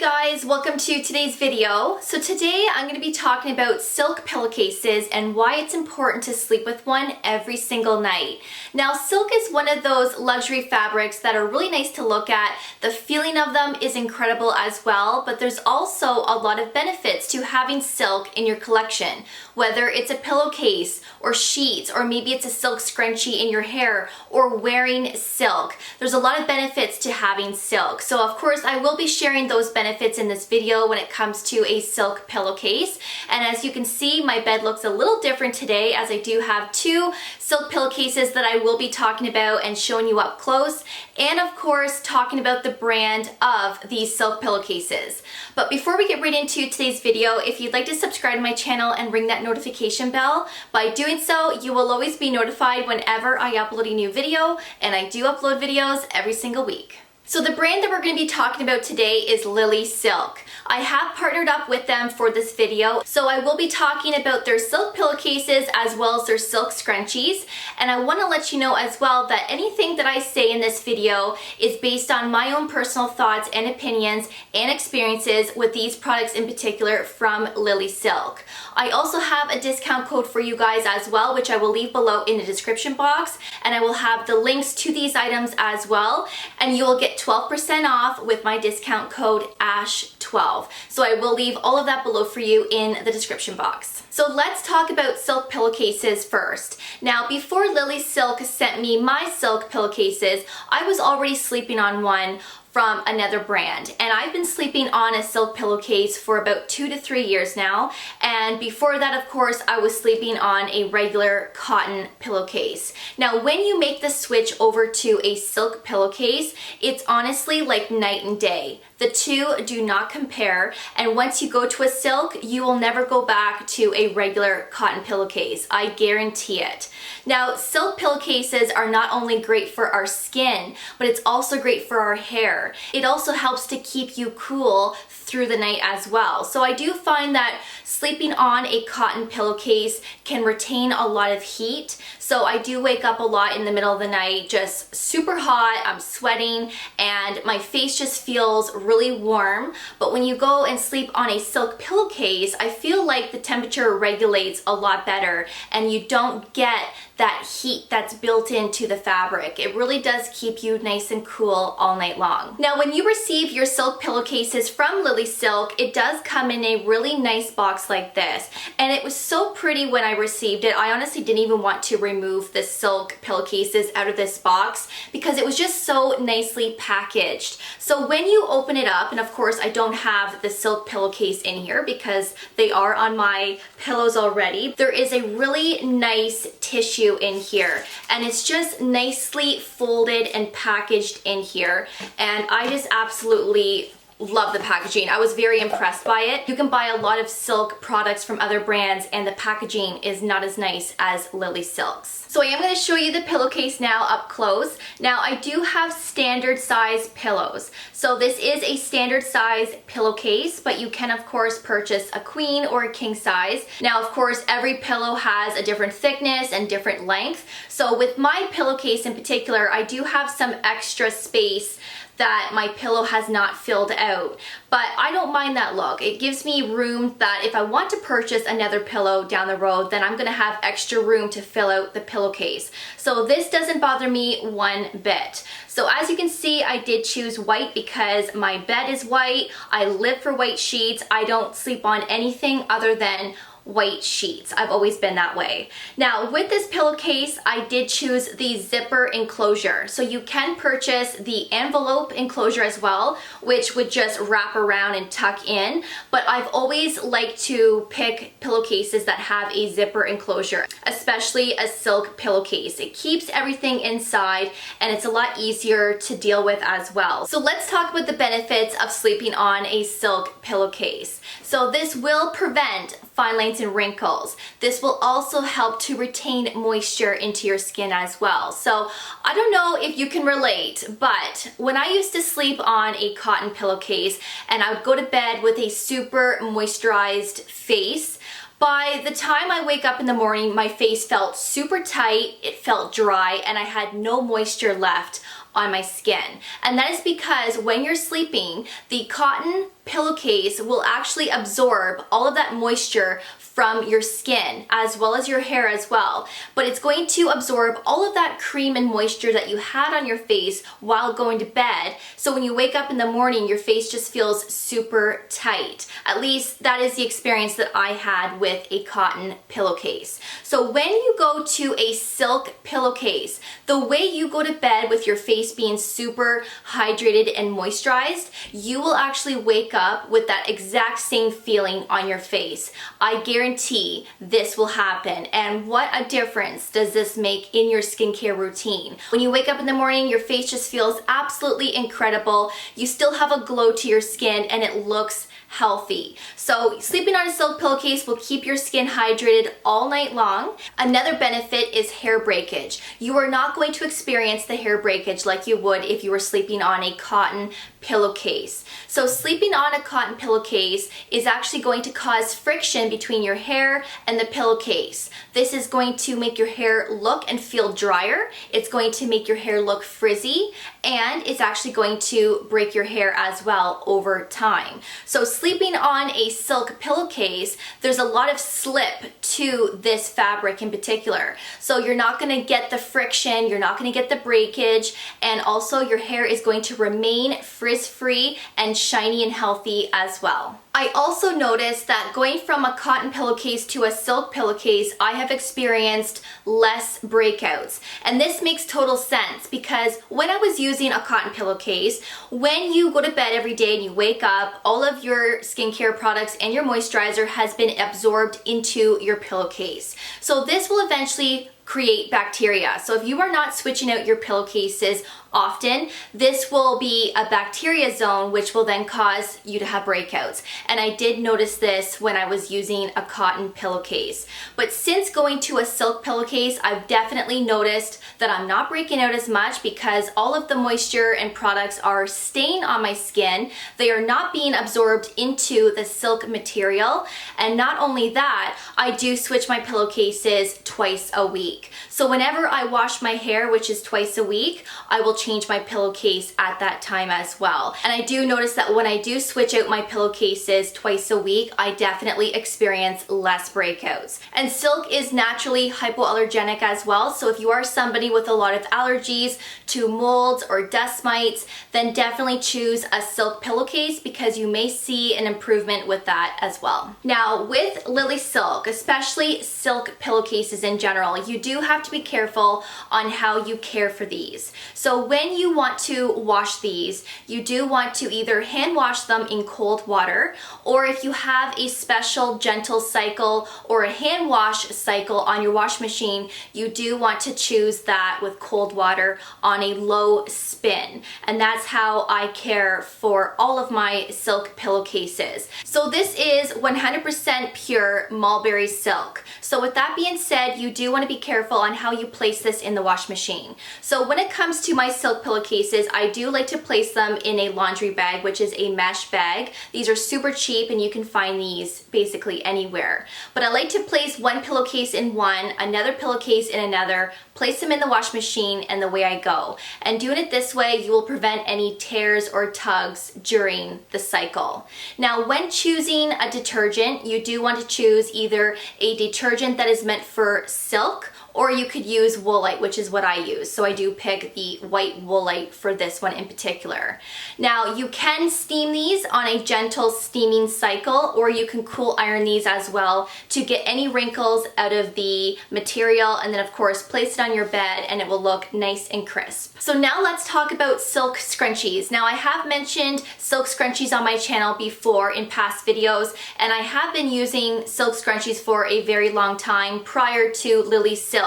guys, welcome to today's video. So today I'm going to be talking about silk pillowcases and why it's important to sleep with one every single night. Now silk is one of those luxury fabrics that are really nice to look at. The feeling of them is incredible as well, but there's also a lot of benefits to having silk in your collection. Whether it's a pillowcase or sheets, or maybe it's a silk scrunchie in your hair, or wearing silk. There's a lot of benefits to having silk. So of course I will be sharing those benefits in this video when it comes to a silk pillowcase. And as you can see, my bed looks a little different today as I do have two silk pillowcases that I will be talking about and showing you up close. And of course, talking about the brand of these silk pillowcases. But before we get right into today's video, if you'd like to subscribe to my channel and ring that notification bell, by doing so, you will always be notified whenever I upload a new video, and I do upload videos every single week. So the brand that we're going to be talking about today is Lilysilk. I have partnered up with them for this video, so I will be talking about their silk pillowcases as well as their silk scrunchies. And I want to let you know as well that anything that I say in this video is based on my own personal thoughts and opinions and experiences with these products in particular from Lilysilk. I also have a discount code for you guys as well, which I will leave below in the description box, and I will have the links to these items as well, and you will get 12% off with my discount code ASH12. So I will leave all of that below for you in the description box. So let's talk about silk pillowcases first. Now, before Lilysilk sent me my silk pillowcases, I was already sleeping on one from another brand, and I've been sleeping on a silk pillowcase for about 2 to 3 years now. And before that, of course, I was sleeping on a regular cotton pillowcase. Now when you make the switch over to a silk pillowcase, it's honestly like night and day. The two do not compare, and once you go to a silk, you will never go back to a regular cotton pillowcase. I guarantee it. Now, silk pillowcases are not only great for our skin, but it's also great for our hair. It also helps to keep you cool through the night as well. So I do find that sleeping on a cotton pillowcase can retain a lot of heat. So I do wake up a lot in the middle of the night just super hot, I'm sweating, and my face just feels really warm. But when you go and sleep on a silk pillowcase, I feel like the temperature regulates a lot better and you don't get that heat that's built into the fabric. It really does keep you nice and cool all night long. Now when you receive your silk pillowcases from Lilysilk, it does come in a really nice box like this. And it was so pretty when I received it. I honestly didn't even want to remove the silk pillowcases out of this box because it was just so nicely packaged. So when you open it up, and of course I don't have the silk pillowcase in here because they are on my pillows already, there is a really nice tissue in here, and it's just nicely folded and packaged in here, and I just absolutely love the packaging. I was very impressed by it. You can buy a lot of silk products from other brands and the packaging is not as nice as Lilysilk's. So I am going to show you the pillowcase now up close. Now I do have standard size pillows. So this is a standard size pillowcase, but you can of course purchase a queen or a king size. Now of course every pillow has a different thickness and different length. So with my pillowcase in particular, I do have some extra space that my pillow has not filled out, but I don't mind that look. It gives me room that if I want to purchase another pillow down the road, then I'm gonna have extra room to fill out the pillowcase. So this doesn't bother me one bit. So as you can see, I did choose white because my bed is white. I live for white sheets. I don't sleep on anything other than white sheets. I've always been that way. Now with this pillowcase, I did choose the zipper enclosure. So you can purchase the envelope enclosure as well, which would just wrap around and tuck in. But I've always liked to pick pillowcases that have a zipper enclosure, especially a silk pillowcase. It keeps everything inside and it's a lot easier to deal with as well. So let's talk about the benefits of sleeping on a silk pillowcase. So this will prevent fine lines and wrinkles. This will also help to retain moisture into your skin as well. So I don't know if you can relate, but when I used to sleep on a cotton pillowcase and I would go to bed with a super moisturized face, by the time I wake up in the morning, my face felt super tight, it felt dry, and I had no moisture left on my skin. And that is because when you're sleeping, the cotton pillowcase will actually absorb all of that moisture from your skin as well as your hair as well. But it's going to absorb all of that cream and moisture that you had on your face while going to bed. So when you wake up in the morning, your face just feels super tight. At least that is the experience that I had with a cotton pillowcase. So when you go to a silk pillowcase, the way you go to bed with your face being super hydrated and moisturized, you will actually wake up with that exact same feeling on your face. I guarantee this will happen. And what a difference does this make in your skincare routine? When you wake up in the morning, your face just feels absolutely incredible. You still have a glow to your skin and it looks healthy. So sleeping on a silk pillowcase will keep your skin hydrated all night long. Another benefit is hair breakage. You are not going to experience the hair breakage like you would if you were sleeping on a cotton pillowcase. So sleeping on a cotton pillowcase is actually going to cause friction between your hair and the pillowcase. This is going to make your hair look and feel drier. It's going to make your hair look frizzy, and it's actually going to break your hair as well over time. So sleeping on a silk pillowcase, there's a lot of slip to this fabric in particular. So you're not going to get the friction, you're not going to get the breakage, and also your hair is going to remain frizz-free and shiny and healthy as well. I also noticed that going from a cotton pillowcase to a silk pillowcase, I have experienced less breakouts. And this makes total sense because when I was using a cotton pillowcase, when you go to bed every day and you wake up, all of your skincare products and your moisturizer has been absorbed into your pillowcase. So this will eventually create bacteria. So if you are not switching out your pillowcases often, this will be a bacteria zone, which will then cause you to have breakouts. And I did notice this when I was using a cotton pillowcase. But since going to a silk pillowcase, I've definitely noticed that I'm not breaking out as much because all of the moisture and products are staying on my skin. They are not being absorbed into the silk material. And not only that, I do switch my pillowcases twice a week. So whenever I wash my hair, which is twice a week, I will change my pillowcase at that time as well. And I do notice that when I do switch out my pillowcases twice a week, I definitely experience less breakouts. And silk is naturally hypoallergenic as well. So if you are somebody with a lot of allergies to molds or dust mites, then definitely choose a silk pillowcase because you may see an improvement with that as well. Now with Lilysilk, especially silk pillowcases in general, you do have to be careful on how you care for these. So when you want to wash these, you do want to either hand wash them in cold water, or if you have a special gentle cycle or a hand wash cycle on your wash machine, you do want to choose that with cold water on a low spin. And that's how I care for all of my silk pillowcases. So this is 100% pure mulberry silk. So with that being said, you do want to be careful on how you place this in the wash machine. So when it comes to my silk pillowcases, I do like to place them in a laundry bag, which is a mesh bag. These are super cheap and you can find these basically anywhere. But I like to place one pillowcase in one, another pillowcase in another, place them in the wash machine, and the way I go. And doing it this way, you will prevent any tears or tugs during the cycle. Now, when choosing a detergent, you do want to choose either a detergent that is meant for silk, or you could use Woolite, which is what I use. So I do pick the white Woolite for this one in particular. Now you can steam these on a gentle steaming cycle, or you can cool iron these as well to get any wrinkles out of the material, and then of course place it on your bed and it will look nice and crisp. So now let's talk about silk scrunchies. Now I have mentioned silk scrunchies on my channel before in past videos, and I have been using silk scrunchies for a very long time prior to Lilysilk.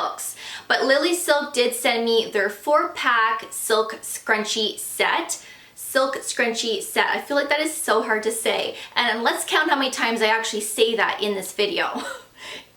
But Lilysilk did send me their 4-pack silk scrunchie set. Silk scrunchie set. I feel like that is so hard to say. And let's count how many times I actually say that in this video.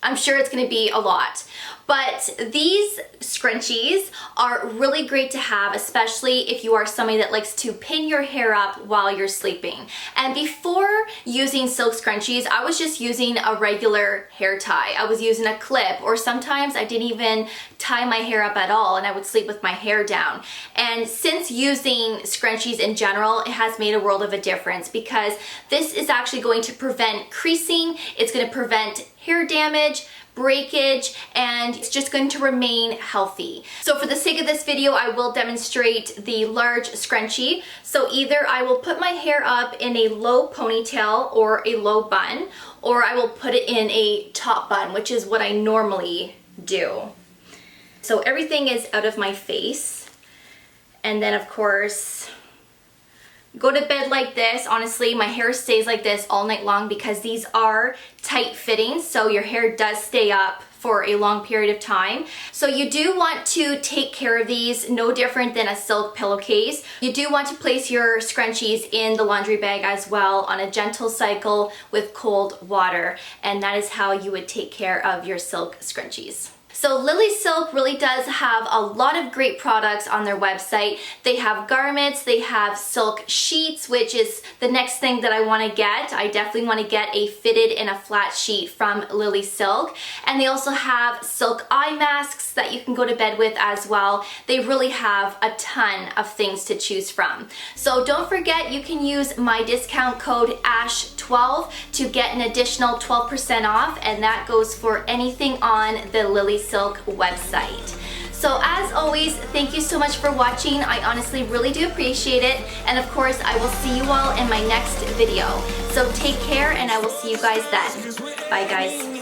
I'm sure it's going to be a lot. But these scrunchies are really great to have, especially if you are somebody that likes to pin your hair up while you're sleeping. And before using silk scrunchies, I was just using a regular hair tie. I was using a clip, or sometimes I didn't even tie my hair up at all and I would sleep with my hair down. And since using scrunchies in general, it has made a world of a difference, because this is actually going to prevent creasing, it's going to prevent hair damage, breakage, and it's just going to remain healthy. So for the sake of this video, I will demonstrate the large scrunchie. So either I will put my hair up in a low ponytail or a low bun, or I will put it in a top bun, which is what I normally do. So everything is out of my face. And then of course, go to bed like this. Honestly, my hair stays like this all night long because these are tight fitting, so your hair does stay up for a long period of time. So you do want to take care of these, no different than a silk pillowcase. You do want to place your scrunchies in the laundry bag as well on a gentle cycle with cold water, and that is how you would take care of your silk scrunchies. So Lilysilk really does have a lot of great products on their website. They have garments, they have silk sheets, which is the next thing that I want to get. I definitely want to get a fitted and a flat sheet from Lilysilk. And they also have silk eye masks that you can go to bed with as well. They really have a ton of things to choose from. So don't forget, you can use my discount code ASH12 to get an additional 12% off, and that goes for anything on the Lilysilk website. So as always, thank you so much for watching. I honestly really do appreciate it. And of course, I will see you all in my next video. So take care, and I will see you guys then. Bye guys.